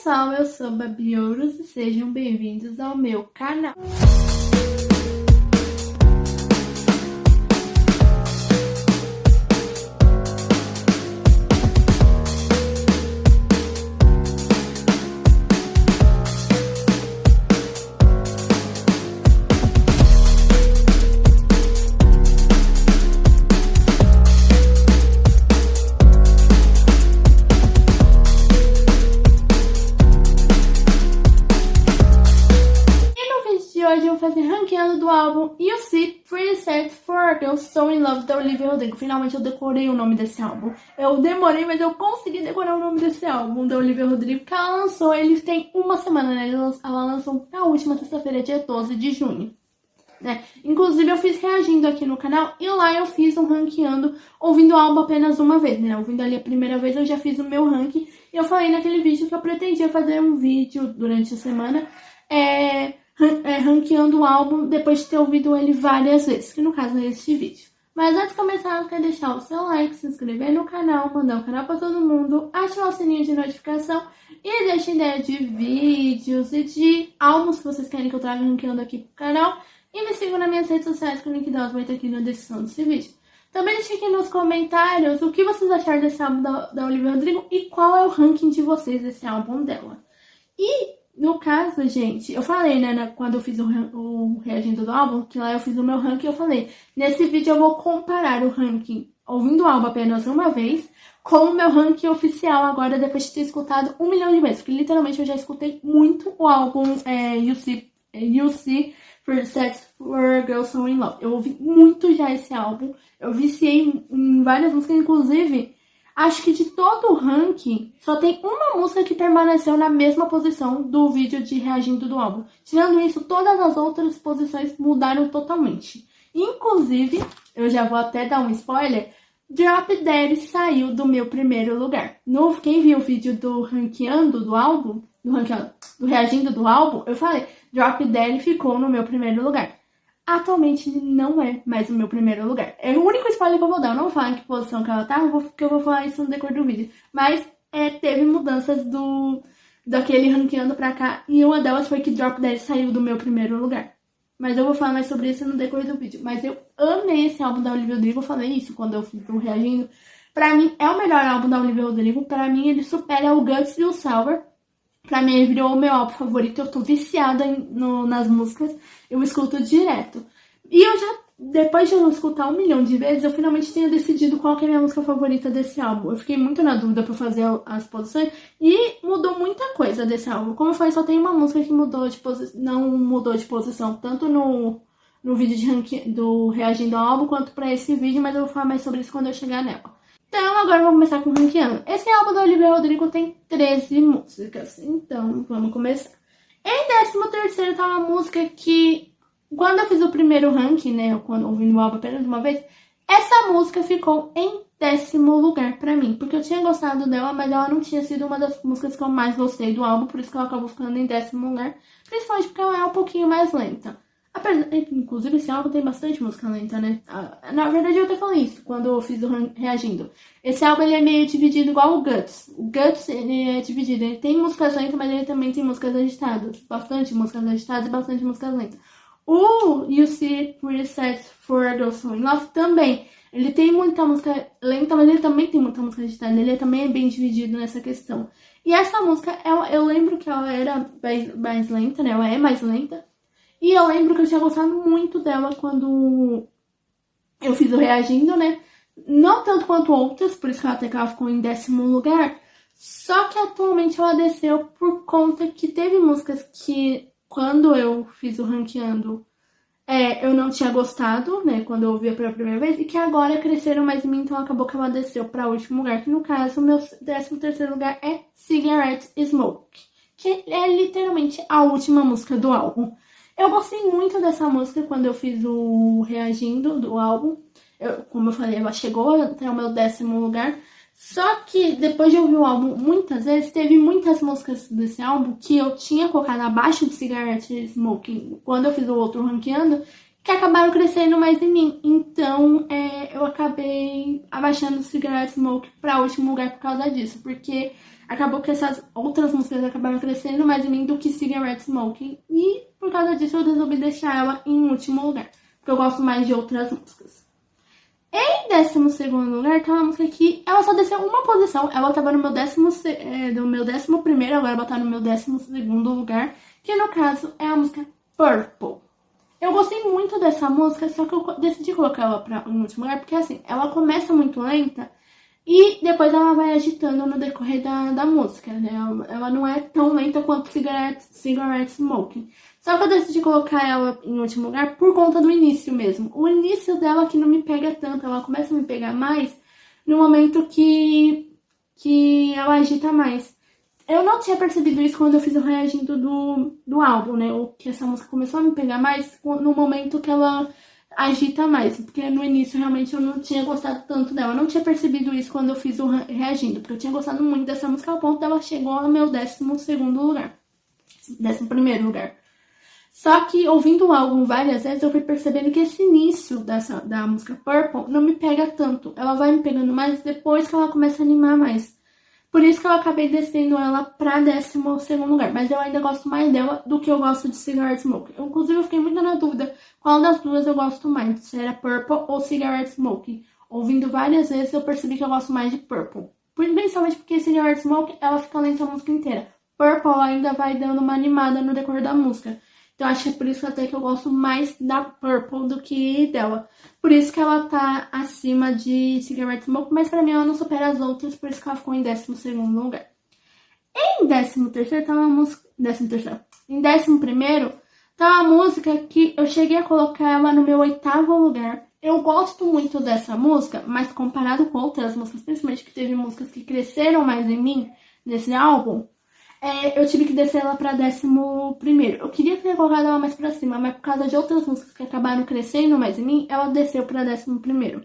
pessoal, eu sou Babi Ouros e sejam bem-vindos ao meu canal. Hoje eu vou fazer ranqueando do álbum You See Pretty Sad for a Girl So In Love da Olivia Rodrigo. Finalmente eu decorei o nome desse álbum. Eu demorei, mas eu consegui decorar o nome desse álbum da Olivia Rodrigo, que ela lançou, ele tem uma semana, né? Ela lançou na última sexta-feira, dia 12 de junho. Né? Inclusive eu fiz reagindo aqui no canal e lá eu fiz um ranqueando ouvindo o álbum apenas uma vez, né? Ouvindo ali a primeira vez eu já fiz o meu ranking e eu falei naquele vídeo que eu pretendia fazer um vídeo durante a semana ranqueando o álbum depois de ter ouvido ele várias vezes, que no caso é esse vídeo. Mas antes de começar, quer deixar o seu like, se inscrever no canal, mandar o canal para todo mundo, ativar o sininho de notificação e deixar ideia de vídeos e de álbuns que vocês querem que eu traga ranqueando aqui pro canal. E me sigam nas minhas redes sociais, que o link delas vai estar aqui na descrição desse vídeo. Também deixe aqui nos comentários o que vocês acharam desse álbum da Olivia Rodrigo e qual é o ranking de vocês desse álbum dela. E no caso, gente, eu falei, né, quando eu fiz o reagindo do álbum, que lá eu fiz o meu ranking, eu falei, nesse vídeo eu vou comparar o ranking ouvindo o álbum apenas uma vez com o meu ranking oficial agora, depois de ter escutado 1 milhão de vezes, porque literalmente eu já escutei muito o álbum You See Pretty Sad for a Girl So In Love. Eu ouvi muito já esse álbum, eu viciei em várias músicas, inclusive acho que de todo o ranking, só tem uma música que permaneceu na mesma posição do vídeo de reagindo do álbum. Tirando isso, todas as outras posições mudaram totalmente. Inclusive, eu já vou até dar um spoiler, Drop Dead saiu do meu primeiro lugar. Quem viu o vídeo do ranqueando do álbum, do reagindo do álbum, eu falei, Drop Dead ficou no meu primeiro lugar. Atualmente ele não é mais o meu primeiro lugar. É o único spoiler que eu vou dar. Eu não vou falar em que posição que ela tá, porque eu vou falar isso no decorrer do vídeo. Mas teve mudanças daquele ranqueando pra cá. E uma delas foi que Drop Dead saiu do meu primeiro lugar. Mas eu vou falar mais sobre isso no decorrer do vídeo. Mas eu amei esse álbum da Olivia Rodrigo. Eu falei isso quando eu fiz o reagindo. Pra mim é o melhor álbum da Olivia Rodrigo. Pra mim ele supera o Guts e o Sour. Pra mim, ele virou o meu álbum favorito. Eu tô viciada nas músicas. Eu escuto direto. E eu já, depois de eu escutar 1 milhão de vezes, eu finalmente tenho decidido qual que é a minha música favorita desse álbum. Eu fiquei muito na dúvida pra fazer as posições. E mudou muita coisa desse álbum. Como eu falei, só tem uma música que mudou de não mudou de posição. Tanto no vídeo do reagindo ao álbum, quanto pra esse vídeo. Mas eu vou falar mais sobre isso quando eu chegar nela. Então, agora eu vou começar com o ranqueando. Esse álbum da Olivia Rodrigo tem 13 músicas. Então, vamos começar. Em 13º tá uma música que, quando eu fiz o primeiro ranking, né, quando ouvindo o álbum apenas uma vez, essa música ficou em 10º lugar pra mim. Porque eu tinha gostado dela, mas ela não tinha sido uma das músicas que eu mais gostei do álbum. Por isso que ela acabou ficando em 10º lugar. Principalmente porque ela é um pouquinho mais lenta. Inclusive, esse álbum tem bastante música lenta, né? Na verdade, eu até falei isso quando eu fiz o reagindo. Esse álbum ele é meio dividido igual o Guts. O Guts ele é dividido. Ele tem músicas lentas, mas ele também tem músicas agitadas. Bastante músicas agitadas e bastante músicas lentas. O You See Pretty Sad for a Girl So In Love também. Ele tem muita música lenta, mas ele também tem muita música agitada. Ele também é bem dividido nessa questão. E essa música, eu lembro que ela era mais lenta, né? Ela é mais lenta. E eu lembro que eu tinha gostado muito dela quando eu fiz o reagindo, né? Não tanto quanto outras, por isso que ela ficou em 10º lugar. Só que atualmente ela desceu por conta que teve músicas que, quando eu fiz o ranqueando, eu não tinha gostado, né? Quando eu ouvia pela primeira vez. E que agora cresceram mais em mim, então acabou que ela desceu para o último lugar. Que no caso, o meu 13º lugar é Cigarette Smoke. Que é literalmente a última música do álbum. Eu gostei muito dessa música quando eu fiz o reagindo do álbum. Como eu falei, ela chegou até o meu 10º lugar. Só que depois de ouvir o álbum muitas vezes, teve muitas músicas desse álbum que eu tinha colocado abaixo de Cigarette Smoking quando eu fiz o outro ranqueando, que que acabaram crescendo mais em mim. Então, eu acabei abaixando o Cigarette Smoke pra último lugar por causa disso. Porque acabou que essas outras músicas acabaram crescendo mais em mim do que Cigarette Smoke. E por causa disso eu resolvi deixar ela em último lugar. Porque eu gosto mais de outras músicas. Em 12º lugar, tá uma música que ela só desceu uma posição. Ela tava no meu do meu 11º, agora ela tá no meu 12º lugar. Que no caso é a música Purple. Eu gostei muito dessa música, só que eu decidi colocar ela em último lugar, porque assim, ela começa muito lenta e depois ela vai agitando no decorrer da música, né? Ela não é tão lenta quanto Cigarette Smoking. Só que eu decidi colocar ela em último lugar por conta do início mesmo. O início dela que não me pega tanto, ela começa a me pegar mais no momento que ela agita mais. Eu não tinha percebido isso quando eu fiz o reagindo do álbum, né? Ou que essa música começou a me pegar mais no momento que ela agita mais. Porque no início realmente eu não tinha gostado tanto dela. Eu não tinha percebido isso quando eu fiz o reagindo. Porque eu tinha gostado muito dessa música ao ponto dela chegou no meu 12º lugar. 11º lugar. Só que ouvindo o álbum várias vezes eu fui percebendo que esse início da música Purple não me pega tanto. Ela vai me pegando mais depois que ela começa a animar mais. Por isso que eu acabei descendo ela pra 12º lugar. Mas eu ainda gosto mais dela do que eu gosto de Cigarette Smoke. Inclusive, eu fiquei muito na dúvida qual das duas eu gosto mais. Se era Purple ou Cigarette Smoke. Ouvindo várias vezes, eu percebi que eu gosto mais de Purple. Principalmente porque Cigarette Smoke, ela fica lenta a música inteira. Purple ainda vai dando uma animada no decorrer da música. Então, acho que é por isso até que eu gosto mais da Purple do que dela. Por isso que ela tá acima de Cigarette Smoke, mas pra mim ela não supera as outras, por isso que ela ficou em 12º lugar. Em 13º tá uma música... Em 11º tá uma música que eu cheguei a colocar ela no meu 8º lugar. Eu gosto muito dessa música, mas comparado com outras músicas, principalmente que teve músicas que cresceram mais em mim nesse álbum, eu tive que descer ela pra 11º. Eu queria ter colocado ela mais pra cima, mas por causa de outras músicas que acabaram crescendo mais em mim, ela desceu pra 11º.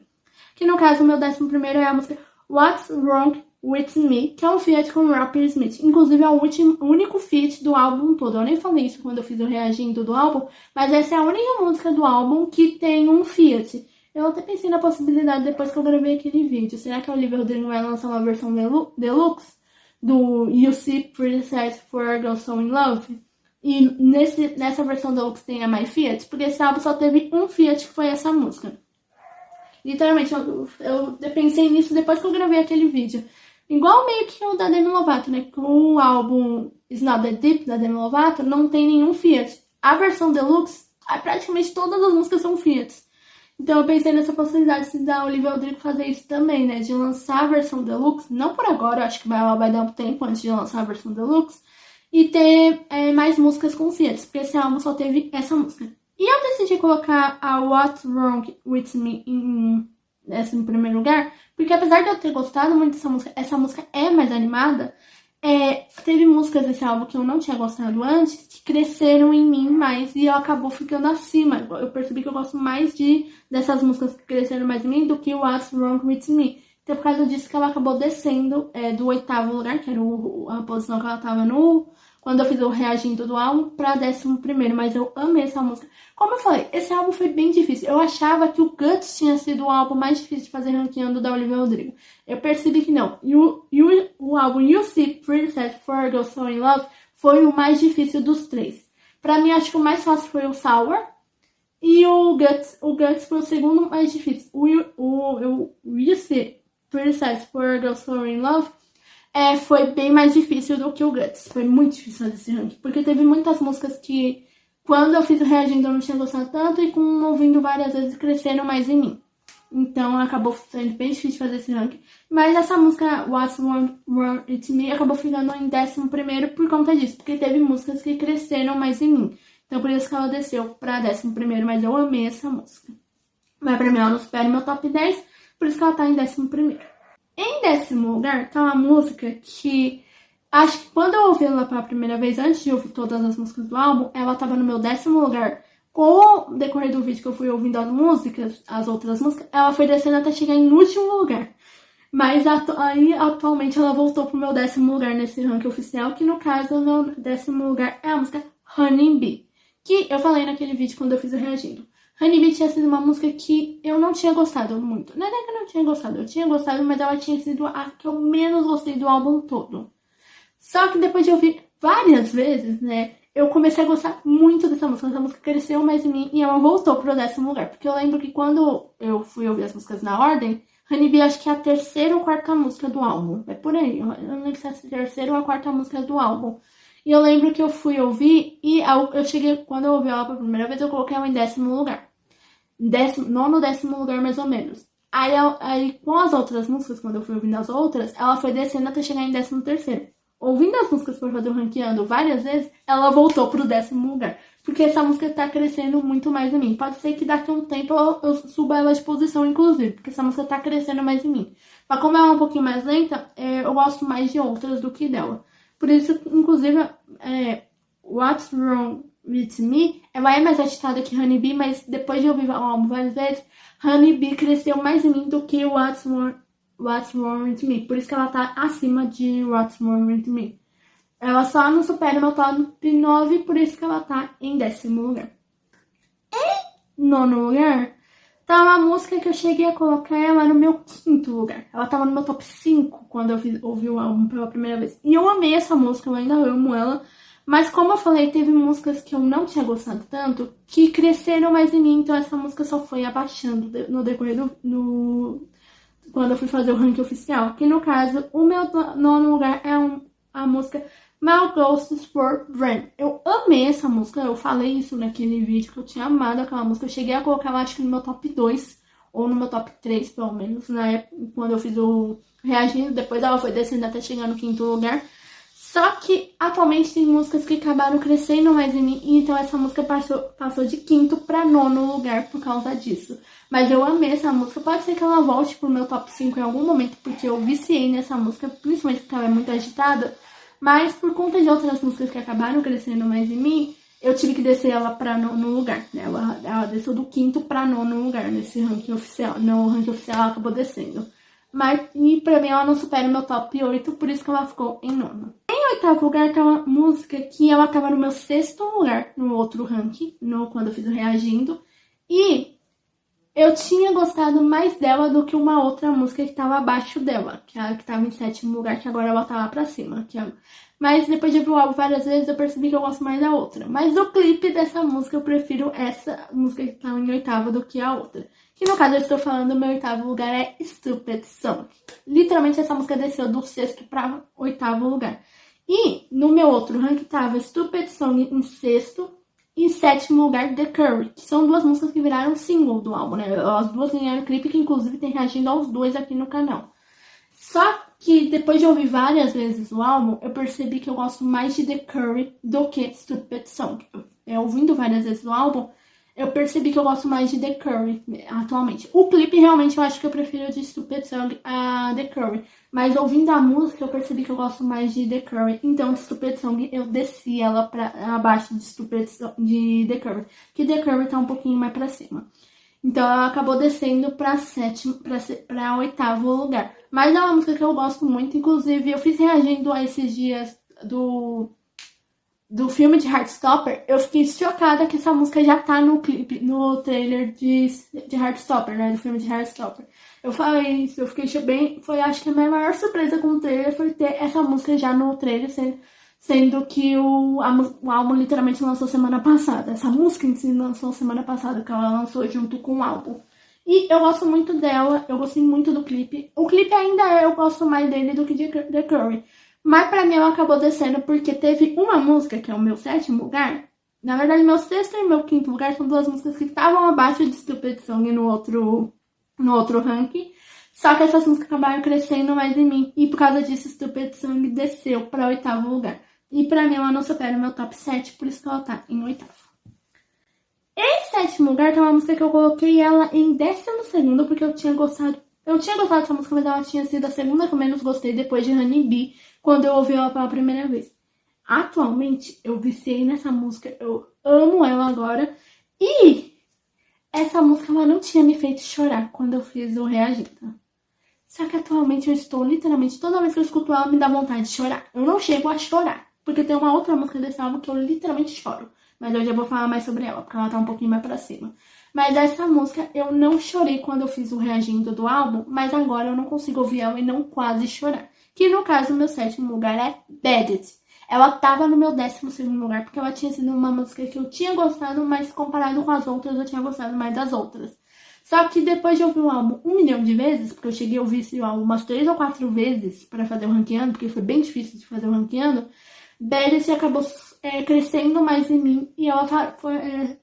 Que no caso, o meu 11º é a música What's Wrong With Me, que é um feat com Rapper Smith. Inclusive é o único feat do álbum todo. Eu nem falei isso quando eu fiz o reagindo do álbum, mas essa é a única música do álbum que tem um feat. Eu até pensei na possibilidade depois que eu gravei aquele vídeo. Será que a Olivia Rodrigo vai lançar uma versão deluxe do You See Pretty Sights for a Girl So In Love? E nessa versão deluxe tem a My Fiat, porque esse álbum só teve um Fiat, que foi essa música. Literalmente, eu pensei nisso depois que eu gravei aquele vídeo. Igual meio que o da Demi Lovato, né? Com o álbum It's Not That Deep, da Demi Lovato, não tem nenhum Fiat. A versão deluxe, praticamente todas as músicas são Fiats. Então eu pensei nessa possibilidade da Olivia Rodrigo fazer isso também, né? De lançar a versão deluxe, não por agora, eu acho que ela vai dar um tempo antes de lançar a versão deluxe, e ter mais músicas com Fiat, porque esse álbum só teve essa música. E eu decidi colocar a What's Wrong With Me em 11º lugar, porque apesar de eu ter gostado muito dessa música é mais animada, teve músicas desse álbum que eu não tinha gostado antes, que cresceram em mim mais e eu acabou ficando acima. Eu percebi que eu gosto mais dessas músicas que cresceram mais em mim do que What's Wrong With Me. Então, por causa disso que ela acabou descendo do 8º lugar, que era a posição que ela tava quando eu fiz o reagindo do álbum, pra 11º, mas eu amei essa música. Como eu falei, esse álbum foi bem difícil. Eu achava que o Guts tinha sido o álbum mais difícil de fazer ranqueando da Olivia Rodrigo. Eu percebi que não. O álbum You See Pretty Sights for a Girl So In Love foi o mais difícil dos três. Pra mim, acho que o mais fácil foi o Sour. E o Guts foi o segundo mais difícil. O You See Pretty Sights for a Girl So In Love foi bem mais difícil do que o Guts. Foi muito difícil fazer esse ranking. Porque teve muitas músicas que, quando eu fiz o reagindo, eu não tinha gostado tanto. E ouvindo várias vezes, cresceram mais em mim. Então, acabou sendo bem difícil fazer esse ranking. Mas essa música, What's Wrong With Me, acabou ficando em 11º por conta disso. Porque teve músicas que cresceram mais em mim. Então, por isso que ela desceu pra 11º. Mas eu amei essa música. Mas pra mim, ela não supera o meu top 10. Por isso que ela tá em 11º. Em 10º lugar, tá uma música que... acho que quando eu ouvi ela pela primeira vez, antes de ouvir todas as músicas do álbum, ela tava no meu 10º lugar. Com o decorrer do vídeo que eu fui ouvindo as outras músicas, ela foi descendo até chegar em último lugar. Mas aí, atualmente, ela voltou pro meu 10º lugar nesse ranking oficial, que no caso, o meu 10º lugar é a música Honey Bee, que eu falei naquele vídeo quando eu fiz o reagindo. Honeybee tinha sido uma música que eu não tinha gostado muito. Não é que eu não tinha gostado, eu tinha gostado, mas ela tinha sido a que eu menos gostei do álbum todo. Só que depois de ouvir várias vezes, né, eu comecei a gostar muito dessa música. Essa música cresceu mais em mim e ela voltou pro 10º lugar. Porque eu lembro que quando eu fui ouvir as músicas na ordem, Honeybee acho que é a terceira ou quarta música do álbum. É por aí, eu não lembro se é a terceira ou a quarta música do álbum. E eu lembro que eu fui ouvir e eu cheguei, quando eu ouvi ela pela primeira vez, eu coloquei ela em 10º lugar. Nono, 10º lugar mais ou menos. Aí com as outras músicas, quando eu fui ouvindo as outras, ela foi descendo até chegar em 13º. Ouvindo as músicas por fazer o ranqueando várias vezes, ela voltou pro 10º lugar. Porque essa música tá crescendo muito mais em mim. Pode ser que daqui a um tempo eu suba ela de posição, inclusive. Porque essa música tá crescendo mais em mim. Mas como ela é um pouquinho mais lenta, eu gosto mais de outras do que dela. Por isso, inclusive, What's Wrong With Me, ela é mais agitada que Honeybee, mas depois de ouvir o álbum várias vezes, Honeybee cresceu mais em mim do que What's Wrong With Me. Por isso que ela tá acima de What's Wrong With Me. Ela só não supera o meu top 9, por isso que ela tá em 10º lugar. Em nono lugar, tá uma música que eu cheguei a colocar ela no meu 5º lugar. Ela tava no meu top 5 quando eu ouvi o álbum pela primeira vez. E eu amei essa música, eu ainda amo ela. Mas como eu falei, teve músicas que eu não tinha gostado tanto, que cresceram mais em mim, então essa música só foi abaixando no decorrer quando eu fui fazer o ranking oficial. Que no caso, o meu nono lugar é a música My Ghosts for Brand. Eu amei essa música, eu falei isso naquele vídeo, que eu tinha amado aquela música. Eu cheguei a colocar ela, acho que no meu top 2, ou no meu top 3, pelo menos, na época, quando eu fiz o reagindo. Depois ela foi descendo até chegar no 5º lugar. Só que atualmente tem músicas que acabaram crescendo mais em mim, então essa música passou de 5º para 9º lugar por causa disso. Mas eu amei essa música, pode ser que ela volte pro meu top 5 em algum momento, porque eu viciei nessa música, principalmente porque ela é muito agitada. Mas por conta de outras músicas que acabaram crescendo mais em mim, eu tive que descer ela para 9º lugar. Né? Ela desceu do 5º para 9º lugar nesse ranking oficial. No ranking oficial ela acabou descendo. E pra mim ela não supera o meu top 8, por isso que ela ficou em 9º. Em 8º lugar tá uma música que ela tava no meu 6º lugar no outro ranking, quando eu fiz o reagindo. E eu tinha gostado mais dela do que uma outra música que tava abaixo dela, que é a que tava em 7º lugar, que agora ela tá lá pra cima. Mas depois de ouvir o álbum várias vezes, eu percebi que eu gosto mais da outra. Mas o clipe dessa música, eu prefiro essa música que tá em 8º do que a outra. Que no caso eu estou falando, o meu 8º lugar é Stupid Song. Literalmente essa música desceu do 6º para 8º lugar. E no meu outro ranking tava Stupid Song em 6º e em 7º lugar The Curry, que são duas músicas que viraram single do álbum, né? As duas ganharam clipe, que inclusive tem reagindo aos dois aqui no canal. Só que depois de ouvir várias vezes o álbum, eu percebi que eu gosto mais de The Curry do que Stupid Song. Ouvindo várias vezes o álbum, eu percebi que eu gosto mais de The Curry atualmente. O clipe realmente eu acho que eu prefiro de Stupid Song a The Curry. Mas ouvindo a música eu percebi que eu gosto mais de The Curry. Então de Stupid Song eu desci ela pra abaixo de The Curry. Que The Curry tá um pouquinho mais pra cima. Então ela acabou descendo pra 8º lugar. Mas é uma música que eu gosto muito. Inclusive eu fiz reagindo a esses dias do filme de Heartstopper, eu fiquei chocada que essa música já tá no clipe, no trailer de Heartstopper, né? Do filme de Heartstopper. Eu falei isso, eu fiquei bem. Foi, acho que a minha maior surpresa com o trailer foi ter essa música já no trailer, sendo que o álbum literalmente lançou semana passada. Essa música em si lançou semana passada, que ela lançou junto com o álbum. E eu gosto muito dela, eu gostei muito do clipe. O clipe ainda eu gosto mais dele do que de The Curry. Mas pra mim ela acabou descendo porque teve uma música, que é o meu 7º lugar. Na verdade, meu 6º e meu 5º lugar são duas músicas que estavam abaixo de Stupid Song no outro ranking. Só que essas músicas acabaram crescendo mais em mim. E por causa disso, Stupid Song desceu pra 8º lugar. E pra mim ela não supera o meu top 7, por isso que ela tá em 8º. Em 7º lugar tá uma música que eu coloquei ela em 12º, porque eu tinha gostado dessa música, mas ela tinha sido a segunda que eu menos gostei depois de Honeybee, quando eu ouvi ela pela primeira vez. Atualmente, eu viciei nessa música, eu amo ela agora. E essa música ela não tinha me feito chorar quando eu fiz o reagindo. Só que atualmente eu estou literalmente, toda vez que eu escuto ela, me dá vontade de chorar. Eu não chego a chorar, porque tem uma outra música desse álbum que eu literalmente choro. Mas hoje eu vou falar mais sobre ela, porque ela tá um pouquinho mais pra cima. Mas essa música eu não chorei quando eu fiz o reagindo do álbum, mas agora eu não consigo ouvir ela e não quase chorar. Que no caso, o meu sétimo lugar é Bad It. Ela tava no meu 12º lugar, porque ela tinha sido uma música que eu tinha gostado, mas comparado com as outras, eu tinha gostado mais das outras. Só que depois de ouvir o álbum 1 milhão de vezes, porque eu cheguei a ouvir esse álbum umas 3 ou 4 vezes para fazer o ranqueando, porque foi bem difícil de fazer o ranqueando, Bad It acabou crescendo mais em mim e ela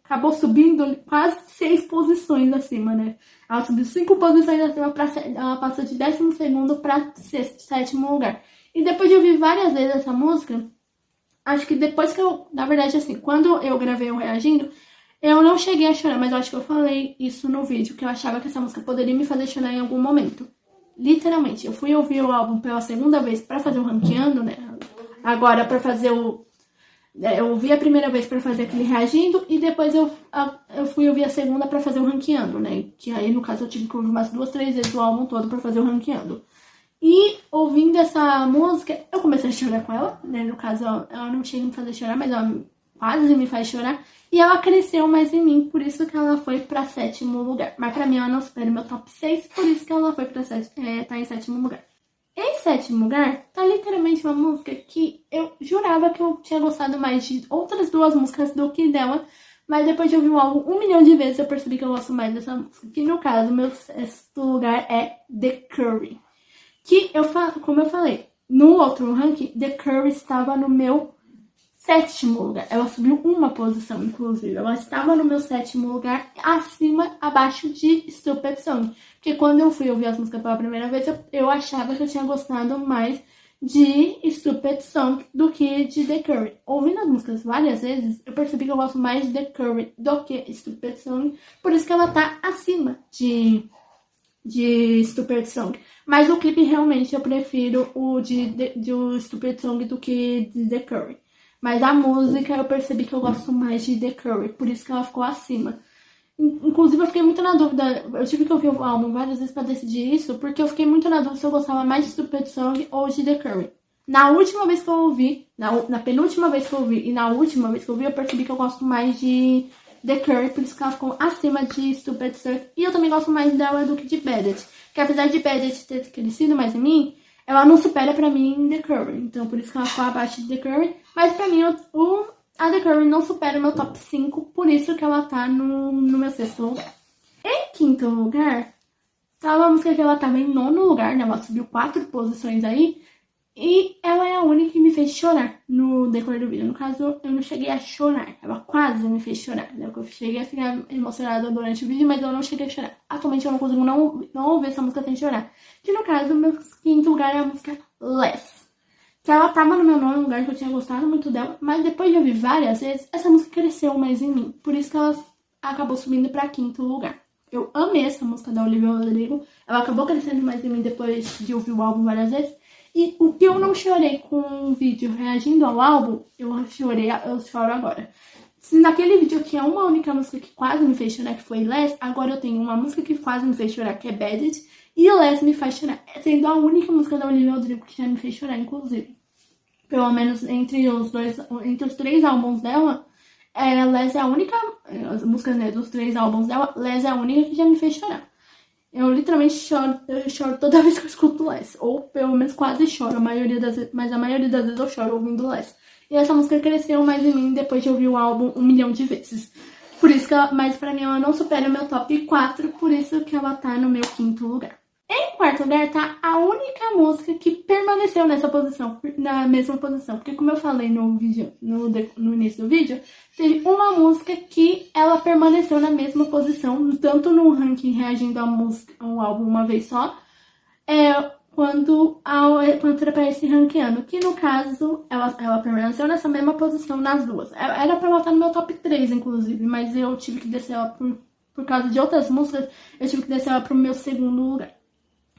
acabou subindo quase 6 posições acima, né? Ela subiu 5 posições acima, ela passou de 12º para 7º lugar. E depois de ouvir várias vezes essa música, acho que depois que na verdade assim, quando eu gravei o Reagindo, eu não cheguei a chorar, mas eu acho que eu falei isso no vídeo, que eu achava que essa música poderia me fazer chorar em algum momento. Literalmente, eu fui ouvir o álbum pela segunda vez pra fazer o ranqueando, né? Agora pra fazer eu ouvi a primeira vez pra fazer aquele reagindo e depois eu fui ouvir a segunda pra fazer o ranqueando, né? Que aí, no caso, eu tive que ouvir umas 2, 3 vezes o álbum todo pra fazer o ranqueando. E ouvindo essa música, eu comecei a chorar com ela, né? No caso, ela não chega a me fazer chorar, mas ela quase me faz chorar. E ela cresceu mais em mim, por isso que ela foi pra 7º lugar. Mas pra mim, ela não supera o meu top 6, por isso que ela foi pra tá em 7º lugar. Em 7º lugar, tá literalmente uma música que eu jurava que eu tinha gostado mais de outras 2 músicas do que dela, mas depois de ouvir o álbum 1 milhão de vezes, eu percebi que eu gosto mais dessa música. Que no caso, meu 6º lugar é The Curry. Que como eu falei, no outro ranking, The Curry estava no meu 7º lugar. Ela subiu uma posição, inclusive. Ela estava no meu 7º lugar, abaixo de Stupid Song. Porque quando eu fui ouvir as músicas pela primeira vez, eu achava que eu tinha gostado mais de Stupid Song do que de The Curry. Ouvindo as músicas várias vezes, eu percebi que eu gosto mais de The Curry do que Stupid Song. Por isso que ela tá acima de Stupid Song. Mas o clipe realmente eu prefiro o de Stupid Song do que de The Curry. Mas a música eu percebi que eu gosto mais de The Curry, por isso que ela ficou acima. Inclusive eu fiquei muito na dúvida, eu tive que ouvir o álbum várias vezes pra decidir isso, porque eu fiquei muito na dúvida se eu gostava mais de Stupid Song ou de The Curry. Na última vez que eu ouvi, na penúltima vez que eu ouvi e na última vez que eu ouvi, eu percebi que eu gosto mais de The Curry, por isso que ela ficou acima de Stupid Song. E eu também gosto mais dela do que de Bad It. Que apesar de Bad It ter crescido mais em mim, ela não supera pra mim The Curry. Então por isso que ela ficou abaixo de The Curry. Mas pra mim a The Curry não supera o meu top 5, por isso que ela tá no meu 6º lugar. Em 5º lugar, tá uma música que ela tava em 9º lugar, né? Ela subiu 4 posições aí. E ela é a única que me fez chorar no decorrer do vídeo. No caso, eu não cheguei a chorar. Ela quase me fez chorar. Né? Eu cheguei a ficar emocionada durante o vídeo, mas eu não cheguei a chorar. Atualmente eu não consigo não ouvir essa música sem chorar. Que no caso, o meu 5º lugar é a música Less. Que ela tava no meu 9º lugar, que eu tinha gostado muito dela. Mas depois de ouvir várias vezes, essa música cresceu mais em mim. Por isso que ela acabou subindo pra 5º lugar. Eu amei essa música da Olivia Rodrigo. Ela acabou crescendo mais em mim depois de ouvir o álbum várias vezes. E o que eu não chorei com o vídeo reagindo ao álbum, eu choro agora. Se naquele vídeo eu tinha uma única música que quase me fez chorar, que foi Less, agora eu tenho uma música que quase me fez chorar, que é Bad It, e Less me faz chorar. Sendo a única música da Olivia Rodrigo que já me fez chorar, inclusive. Pelo menos entre os 3 álbuns dela, Less é a única, as músicas, né, dos 3 álbuns dela, Less é a única que já me fez chorar. Eu literalmente choro toda vez que eu escuto Less. Ou pelo menos quase choro, mas a maioria das vezes eu choro ouvindo Less. E essa música cresceu mais em mim depois de ouvir o álbum 1 milhão de vezes. Por isso que mas pra mim ela não supera o meu top 4, por isso que ela tá no meu 5º lugar. Em 4º lugar tá a única música que permaneceu nessa posição, na mesma posição. Porque como eu falei no vídeo, no início do vídeo, teve uma música que ela permaneceu na mesma posição, tanto no ranking reagindo ao álbum uma vez só, quanto era pra esse ranqueando. Que no caso, ela permaneceu nessa mesma posição nas duas. Era pra ela estar no meu top 3, inclusive, mas eu tive que descer ela por causa de outras músicas, eu tive que descer ela pro meu 2º lugar.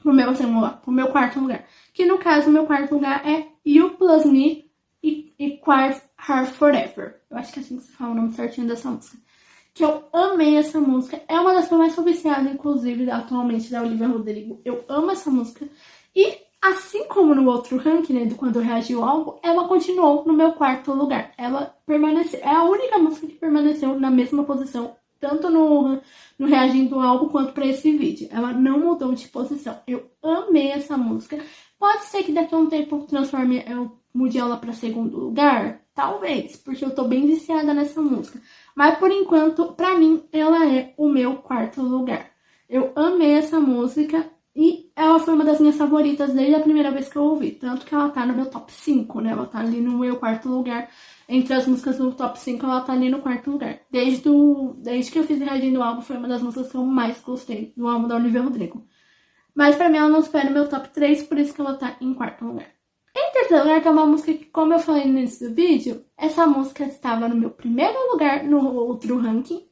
Pro meu 4º lugar. Que no caso, o meu 4º lugar é You Plus Me e Quiet Heart Forever. Eu acho que é assim que se fala o nome certinho dessa música. Que eu amei essa música. É uma das que eu mais sou viciada, inclusive, atualmente, da Olivia Rodrigo. Eu amo essa música. E assim como no outro ranking, né, do quando eu reagi ao álbum, ela continuou no meu 4º lugar. Ela permaneceu. É a única música que permaneceu na mesma posição, tanto no reagindo ao álbum quanto pra esse vídeo. Ela não mudou de posição. Eu amei essa música. Pode ser que daqui a um tempo eu mude ela pra segundo lugar? Talvez, porque eu tô bem viciada nessa música. Mas por enquanto, pra mim, ela é o meu quarto lugar. Eu amei essa música e ela foi uma das minhas favoritas desde a primeira vez que eu ouvi. Tanto que ela tá no meu top 5, né? Ela tá ali no meu quarto lugar. Entre as músicas do top 5, ela tá ali no quarto lugar. Desde que eu fiz reagindo ao álbum, foi uma das músicas que eu mais gostei do álbum da Olivia Rodrigo. Mas pra mim ela não supera o meu top 3, por isso que ela tá em quarto lugar. Em terceiro lugar, que é uma música que, como eu falei no início do vídeo, essa música estava no meu primeiro lugar no outro ranking.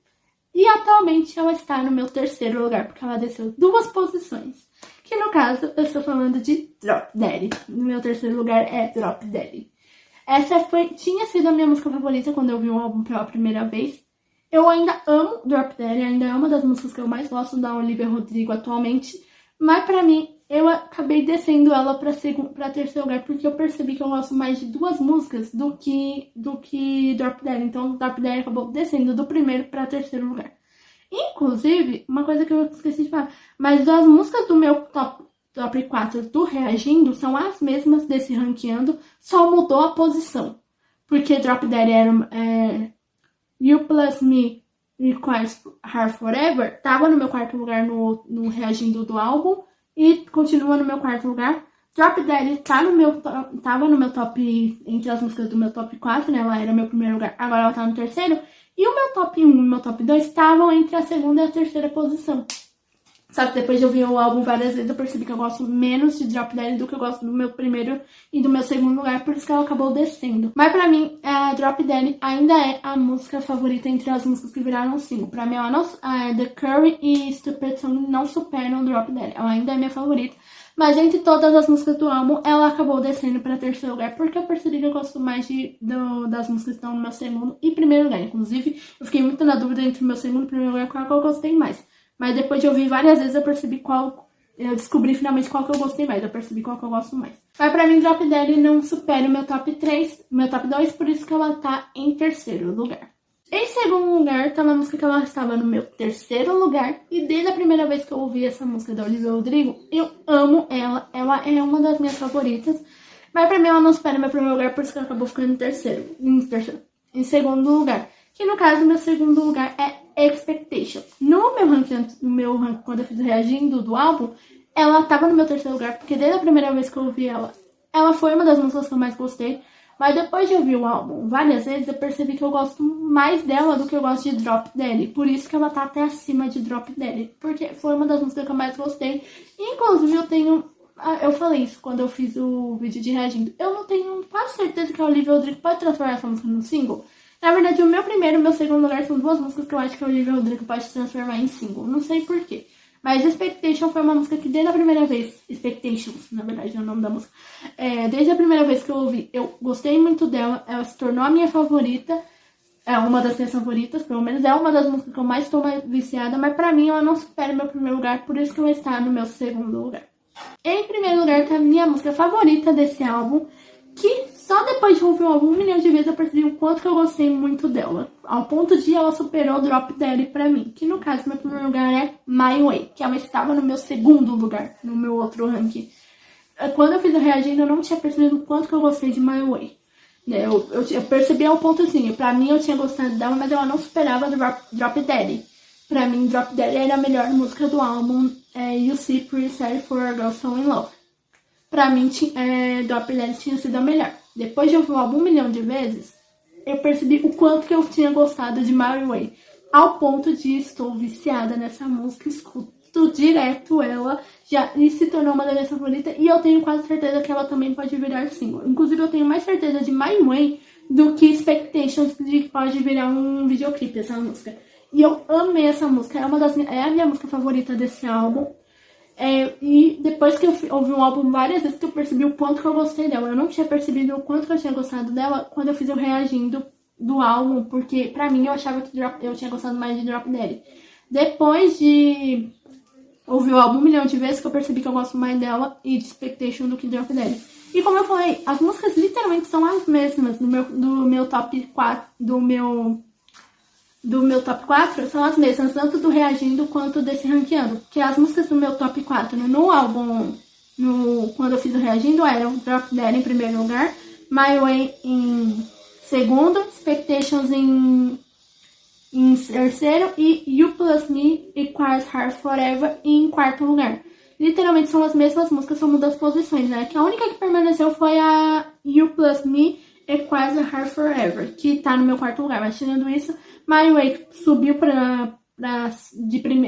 E atualmente ela está no meu terceiro lugar, porque ela desceu 2 posições. Que no caso, eu estou falando de Drop Daddy. No meu terceiro lugar é Drop Daddy. Essa tinha sido a minha música favorita quando eu vi o álbum pela primeira vez. Eu ainda amo Drop Daddy, ainda é uma das músicas que eu mais gosto da Olivia Rodrigo atualmente. Mas pra mim, eu acabei descendo ela pra terceiro lugar, porque eu percebi que eu gosto mais de 2 músicas do que Drop Dead. Então, Drop Dead acabou descendo do primeiro pra terceiro lugar. Inclusive, uma coisa que eu esqueci de falar, mas as músicas do meu top 4 do Reagindo são as mesmas desse ranqueando, só mudou a posição. Porque Drop Dead era You Plus Me Requires Her Forever, tava no meu quarto lugar no Reagindo do álbum e continua no meu quarto lugar. Drop Dead tava no meu top, entre as músicas do meu top 4, né? Ela era meu primeiro lugar, agora ela tá no terceiro. E o meu top 1 e o meu top 2 estavam entre a segunda e a terceira posição. Só que depois de ouvir o álbum várias vezes, eu percebi que eu gosto menos de Drop Dead do que eu gosto do meu primeiro e do meu segundo lugar, por isso que ela acabou descendo. Mas pra mim, a Drop Dead ainda é a música favorita entre as músicas que viraram single. Pra mim, The Curry e Stupid Song não superam Drop Dead. Ela ainda é minha favorita. Mas entre todas as músicas do álbum, ela acabou descendo para terceiro lugar, porque eu percebi que eu gosto mais das músicas que estão no meu segundo e primeiro lugar. Inclusive, eu fiquei muito na dúvida entre o meu segundo e primeiro lugar, qual que eu gostei mais. Mas depois de ouvir várias vezes, eu descobri finalmente qual que eu gostei mais. Eu percebi qual que eu gosto mais. Mas pra mim, Drop Dead não supera o meu top 3, meu top 2, por isso que ela tá em terceiro lugar. Em segundo lugar, tá uma música que ela estava no meu terceiro lugar. E desde a primeira vez que eu ouvi essa música da Olivia Rodrigo, eu amo ela. Ela é uma das minhas favoritas. Mas pra mim, ela não supera o meu primeiro lugar, por isso que ela acabou ficando em segundo lugar. Que no caso, meu segundo lugar é Expectation. No meu ranking, quando eu fiz reagindo do álbum, ela tava no meu terceiro lugar, porque desde a primeira vez que eu ouvi ela foi uma das músicas que eu mais gostei. Mas depois de ouvir o álbum várias vezes, eu percebi que eu gosto mais dela do que eu gosto de Drop Dead. Por isso que ela tá até acima de Drop Dead, porque foi uma das músicas que eu mais gostei. Inclusive, eu falei isso quando eu fiz o vídeo de reagindo. Eu não tenho quase certeza que a Olivia Rodrigo pode transformar essa música no single. Na verdade, o meu primeiro e o meu segundo lugar são 2 músicas que eu acho que a Olivia Rodrigo pode transformar em single. Não sei porquê. Mas Expectation foi uma música que desde a primeira vez... Expectations, na verdade, é o nome da música. Desde a primeira vez que eu ouvi, eu gostei muito dela. Ela se tornou a minha favorita. É uma das minhas favoritas, pelo menos. É uma das músicas que eu mais estou viciada. Mas pra mim, ela não supera o meu primeiro lugar. Por isso que ela está no meu segundo lugar. Em primeiro lugar, tá a minha música favorita desse álbum. Que só depois de ouvir o álbum 1 milhão de vezes eu percebi o quanto que eu gostei muito dela. Ao ponto de ela superou Drop Dead pra mim. Que no caso, meu primeiro lugar é My Way. Que ela estava no meu segundo lugar, no meu outro ranking. Quando eu fiz a reagindo, eu não tinha percebido o quanto que eu gostei de My Way. Eu percebi ao ponto assim, pra mim eu tinha gostado dela, mas ela não superava Drop Dead. Pra mim, Drop Dead era a melhor música do álbum You See Pretty Sad for a Girl So In Love. Pra mim, Drop Dead tinha sido a melhor. Depois de ouvir o álbum 1 milhão de vezes, eu percebi o quanto que eu tinha gostado de My Way. Ao ponto de estou viciada nessa música, escuto direto ela, já se tornou uma das minhas favoritas, e eu tenho quase certeza que ela também pode virar single. Inclusive, eu tenho mais certeza de My Way do que Expectations de que pode virar um videoclipe essa música. E eu amei essa música, é a minha música favorita desse álbum. E depois que eu ouvi o álbum várias vezes, que eu percebi o quanto que eu gostei dela. Eu não tinha percebido o quanto que eu tinha gostado dela quando eu fiz o reagindo do álbum, porque pra mim eu achava que eu tinha gostado mais de Drop Dead. Depois de ouvir o álbum 1 milhão de vezes, que eu percebi que eu gosto mais dela e de Expectation do que Drop Dead. E como eu falei, as músicas literalmente são as mesmas do meu top 4, do meu top 4 são as mesmas, tanto do Reagindo quanto desse Ranqueando. Porque as músicas do meu top 4 no álbum, quando eu fiz o Reagindo, eram Drop Dead em primeiro lugar, My Way em segundo, Expectations em terceiro e You Plus Me e Quars Heart Forever em quarto lugar. Literalmente são as mesmas músicas, só mudam as posições, né? Que a única que permaneceu foi a You Plus Me e Quars Heart Forever, que tá no meu quarto lugar. Mas tirando isso, My Way subiu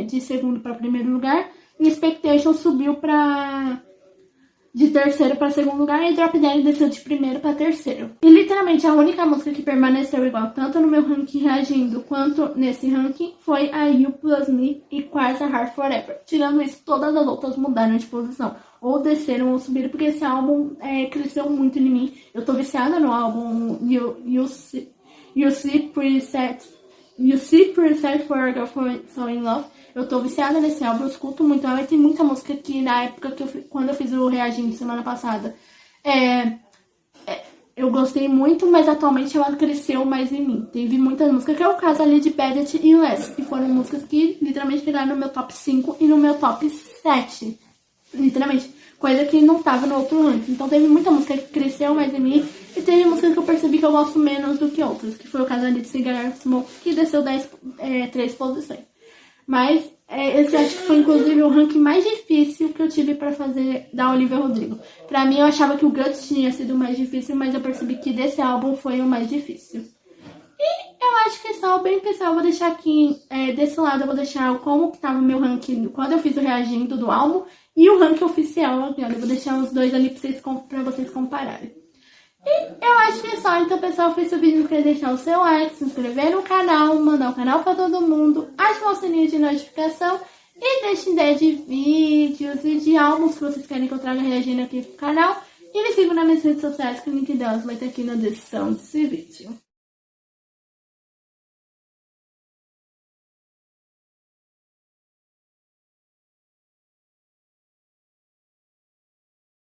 de segundo para primeiro lugar e Expectations subiu de terceiro para segundo lugar e Drop Dead desceu de primeiro para terceiro. E literalmente a única música que permaneceu igual, tanto no meu ranking Reagindo quanto nesse ranking, foi a You Plus Me e Quars Heart Forever. Tirando isso, todas as outras mudaram de posição. Ou desceram ou subiram, porque esse álbum cresceu muito em mim. Eu tô viciada no álbum You See Preset for a Girl So In Love. Eu tô viciada nesse álbum, eu escuto muito ela. E tem muita música que na época quando eu fiz o Reagindo semana passada, eu gostei muito, mas atualmente ela cresceu mais em mim. Teve muitas músicas, que é o caso ali de Bad It e Less, que foram músicas que literalmente chegaram no meu top 5 e no meu top 7. Literalmente, coisa que não tava no outro ranking. Então teve muita música que cresceu mais em mim e teve músicas que eu percebi que eu gosto menos do que outras, que foi o caso ali de Cigarette Smoke, que desceu 3 posições. Mas esse acho que foi inclusive o ranking mais difícil que eu tive pra fazer da Olivia Rodrigo. Pra mim eu achava que o Guts tinha sido o mais difícil, mas eu percebi que desse álbum foi o mais difícil. E eu acho que só bem pessoal, eu vou deixar aqui, desse lado eu vou deixar como que tava o meu ranking quando eu fiz o Reagindo do álbum e o ranking oficial agora. Eu vou deixar os dois ali pra vocês compararem. E eu acho que é só. Então, pessoal, se o vídeo não quer deixar o seu like, se inscrever no canal, mandar o canal pra todo mundo, ativar o sininho de notificação e deixem ideia de vídeos e de álbuns que vocês querem que eu traga reagindo aqui pro canal. E me sigam nas minhas redes sociais, que o link delas vai estar aqui na descrição desse vídeo.